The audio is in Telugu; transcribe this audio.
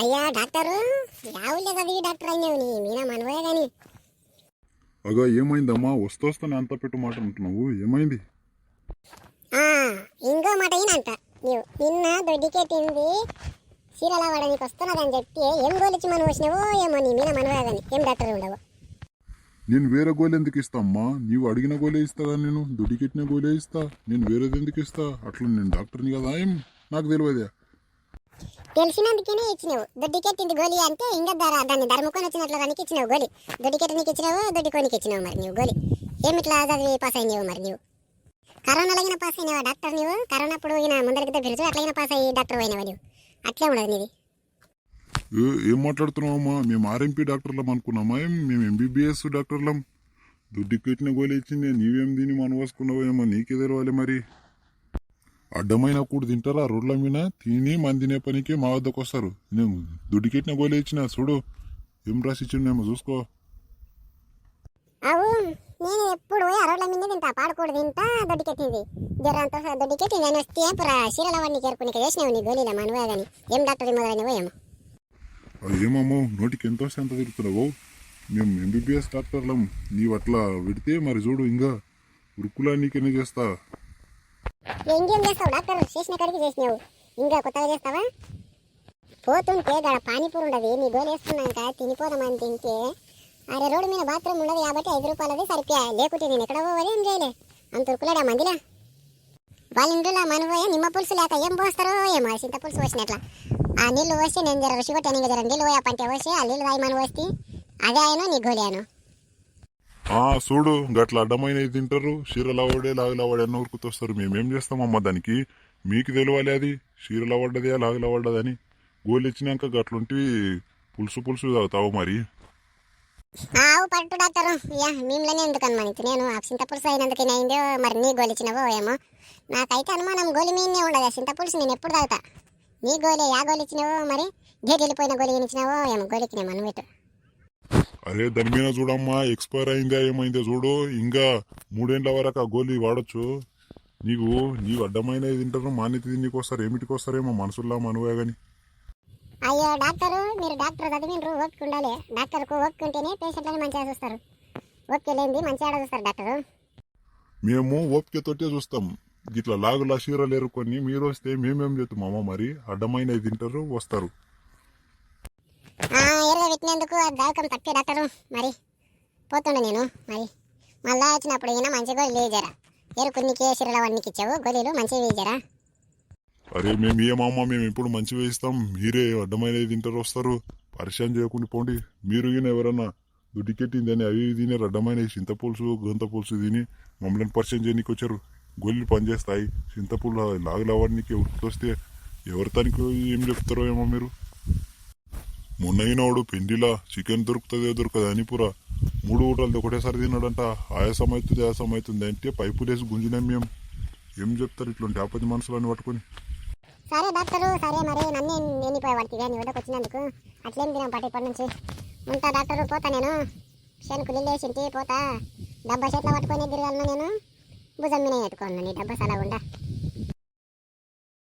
అయ్యా డాక్టరు యావులే కదా ఈ డాక్టర్ అయినావు నీ మీనా మనవే గాని. అగా ఏమైందమ్మా? వస్తూనే అంత పెట్టు మాట అంటున్నావు, ఏమైంది? ఇంకో మాట అయినంట నీవు నిన్న దొడ్డికే తింది చీరలా వాడడానికి వస్తున్నదని చెప్పి ఏం గోలిచ్చి మనం వచ్చినావో ఏమో నీ మీనా మనవే గాని. ఏం డాక్టర్ ఉండవు. నేను వేరే గోలు ఎందుకు ఇస్తా అమ్మా? నీవు అడిగిన గోలే ఇస్తా కానీ నేను దుడికెట్టిన గోలే ఇస్తా. నేను వేరేది ఎందుకు ఇస్తా? అట్లా నేను డాక్టర్ని కదా, ఏం నాకు తెలియదే. తెలిసినందుకనే ఇచ్చినావు. దొడ్డికెట్టింది గోలి అంటే ఇంకా దాన్ని ధర్మకొని వచ్చినట్లు దానికి ఇచ్చినావు గోలి. దొడ్డికెట్టనికి ఇచ్చినావు, దొడ్డికోనికి ఇచ్చినావు. మరి నువ్వు గోలి ఏమిట్లా చదివి పాస్ అయినావు? మరి నువ్వు కరోనాలగిన పాస్ అయినావా డాక్టర్? నువ్వు కరోనా అప్పుడు ఈయన ముందరికి పిలుచు అట్లయినా పాస్ అయ్యి డాక్టర్ అయినావా నువ్వు? అట్లే ఉండదు నీది. ఏం మాట్లాడుతున్నావమ్మా? మేము ఆర్ఎంపీ డాక్టర్లం అనుకున్నామా? మేము ఎంబీబీఎస్ డాక్టర్లం. దుడ్డికెట్టిన గోలే ఇచ్చింది, నీవేం దీన్ని మనవసుకున్నావో ఏమో నీకే తెలవాలి. మరి అడ్డమైన కూడా తింటారా రోడ్ల మీద? తిని మంది తినే పనికి మా వద్దకు వస్తారు. నేను దుడ్డికెట్టిన గోలే ఇచ్చిన చూడు, ఏం రాసి ఇచ్చిండేమో చూసుకో. అవు నేను ఎప్పుడు రోడ్ల మీద తింటా, పాడకూడదు తింటా. దొడ్డికెట్టింది జ్వరంతో దొడ్డికెట్టింది అని వస్తే పురా చీరల వాడిని చేరుకుని చేసినావు నీ గోళీల మనవే గాని. ఏం డాక్టర్ మొదలైనవో ఏమో. ఏమమ్మో నోటికి ఎంత వస్తే ఎంత తిరుగుతున్నావు? మేము ఎంబీబీఎస్ డాక్టర్లం, నీవు అట్లా పెడితే మరి చూడు ఇంకా ఉరుకులా నీకెన్ని చేస్తా. ఇంకేం చేస్తావు డాక్టర్? చేసిన కాడికి చేసినావు, ఇంకా కొత్తగా చేస్తావా? పోతుంటే గడ పానీపూరి ఉండదు, నీ గోలు వేసుకున్నాక తినిపోదామని తింటే అరే రోడ్డు మీద బాత్రూమ్ ఉండదు కాబట్టి 5 రూపాయలది సరిపోయా. లేకుంటే నేను ఎక్కడ పోవాలి ఏం చేయలే. అంత ఉరుకులాడా మందిలా? వాళ్ళ ఇంట్లో మనపోయా నిమ్మ పులుసు లేక ఏం పోస్తారో ఏమో. చింత పులుసు వచ్చినట్లా ఆ నీళ్ళు పోసి నేను జర రుచి కొట్టాను. ఇంకా జర నీళ్ళు పోయా పంటే పోసి ఆ నీళ్ళు తాగి మనం వస్తే అదే ఆయన నీ గోలియాను. చూడు గట్ల అడ్డమైన తింటారు. చీరలవాడే లాగులవాడే అన్న ఉరుకుతొస్తారు. మేమేం చేస్తామమ్మా దానికి? మీకు తెలియాలి అది చీరలవడ్డదే లాగులవడ్డదని. గోలు ఇచ్చినాక గట్లుంటివి పులుసు పులుసు తాగుతావు మరి. ఆవు పట్టు డాక్టరు మిమ్మల్ని ఎందుకు అనుమానించు నేను. ఆ చింత పులుసు అయినందుకు అయిందో మరి నీ గోలు ఇచ్చినావో ఏమో. నాకైతే అనుమానం గోలి మీదనే ఉండదు. చింత పులుసు నేను ఎప్పుడు తాగుతా. నీ గోలే యా గోలు ఇచ్చినావో మరి. గేట్ వెళ్ళిపోయిన గోలి ఇచ్చినావో ఏమో. గోలికి మనం పెట్టు. అరే దాని మీద చూడమ్మా, ఎక్స్పైర్ అయిందా ఏమైందో చూడు. ఇంకా 3 ఏళ్ల వరకు ఆ గోళీ వాడచ్చు. నీవు అడ్డమైనది తింటారు, మాన్యత తిండికి వస్తారు. ఏమిటికి వస్తారేమో మనుషుల్లా మనవే గాని. అయ్యో డాక్టరు మీరు డాక్టర్ చదివినరు, ఓపిక ఉండాలి. డాక్టర్కు ఓపిక ఉంటేనే పేషెంట్లని మంచిగా చూస్తారు. ఓపిక లేనిది మంచిగా చూస్తారు డాక్టరు. మేము ఓపికతోటే చూస్తాం. గిట్లా లాగులా చీరలు ఎరుకొని మీరు వస్తే మేమేం చేస్తామమ్మా? మరి అడ్డమైనది తింటారు వస్తారు. ఎరుగ పెట్టినందుకు దావకం తక్కువ డాక్టరు. మరి పోతుండే నేను. మరి మళ్ళా వచ్చినప్పుడు ఈయన మంచి గోళీలు వేయజరా. ఎరుకునికి చీరల వాడికి ఇచ్చావు గోళీలు మంచిగా వేయజరా. అరే మేము ఏమమ్మా, మేము ఎప్పుడు మంచి వేయిస్తాం. మీరే అడ్డమైనది తింటారు వస్తారు. పరిచయం చేయకుండా పోండి. మీరు ఈయన ఎవరన్నా దుడ్డికెట్టిందని అవి తిని అడ్డమైనవి చింతపులుసు గొంత పులుసు తిని మమ్మల్ని పరిచయం చేయడానికి వచ్చారు. గొల్లి పనిచేస్తాయి. చింతపులు లాగులవాడికి ఉరికొస్తే ఎవరి తనకి ఏం చెప్తారో ఏమో మీరు. మొన్నైనవాడు పెండిలా చికెన్ దొరుకుతుందో దొరకదు అని పురా 3 ఊటలది ఒకటేసారి తిన్నాడంట. ఆయాసం అవుతుంది అంటే పైపులేసి గుంజినాం మేము. ఏం చెప్తారు ఇట్లాంటి ఆపది మనసులని పట్టుకొని? సరే డాక్టరు సరే. మరి నన్ను ఎన్నిపోయే వాడికి కానీ వద్దకు వచ్చినందుకు అట్లేం తినాం పట్టి ఇప్పటి నుంచి ఉంటా డాక్టరు. పోతా నేను శనుకు నిల్లేసింటి పోతా. డబ్బా చేతిలో పట్టుకొని తిరగలను నేను. భుజం మీద ఎత్తుకోను నీ డబ్బా సలా ఉండా.